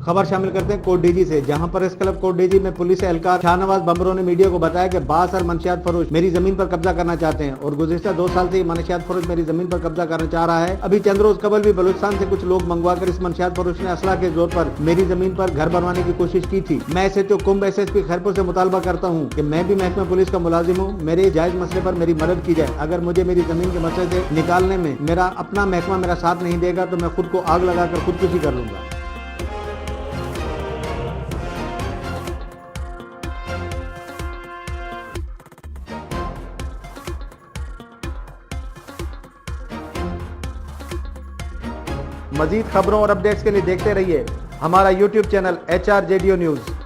खबर शामिल करते हैं कोटडीजी से, जहां पर इस क्लब कोटडीजी में पुलिस एहलकार शाहनवाज बम्बरों ने मीडिया को बताया कि बासर मनशियात फरोश मेरी जमीन पर कब्जा करना चाहते हैं और गुज़िश्ता 2 साल से ये मनशियात फरोश मेरी जमीन पर कब्जा करना चाह रहा है। अभी चंद रोज कबल भी बलूचिस्तान से कुछ लोग मंगवाकर इस मनशियात फरोश ने असला के जोर पर मेरी जमीन पर घर बनवाने की कोशिश की थी। मैं ऐसे तो कुंभ SSP खैरपुर से मुतालबा करता हूँ कि मैं भी महकमा पुलिस का मुलाजिम हूँ, मेरे जायज मसले पर मेरी मदद की जाए। अगर मुझे मेरी जमीन के मसले से निकालने में मेरा अपना महकमा मेरा साथ नहीं देगा तो मैं खुद को आग लगाकर खुदकुशी कर लूंगा। मजीद खबरों और अपडेट्स के लिए देखते रहिए हमारा YouTube चैनल HRJDO न्यूज़।